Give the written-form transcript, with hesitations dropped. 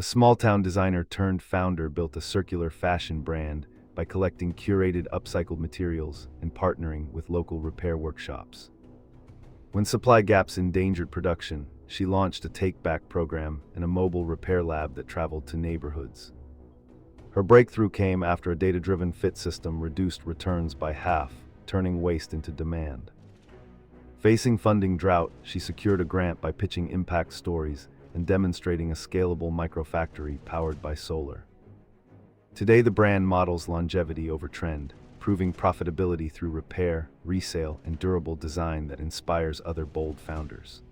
A small-town designer turned founder built a circular fashion brand by collecting curated upcycled materials and partnering with local repair workshops. When supply gaps endangered production, she launched a take-back program and a mobile repair lab that traveled to neighborhoods. Her breakthrough came after a data-driven fit system reduced returns by half, turning waste into demand. Facing funding drought, she secured a grant by pitching impact stories and demonstrating a scalable microfactory powered by solar. Today, the brand models longevity over trend, proving profitability through repair, resale, and durable design that inspires other bold founders.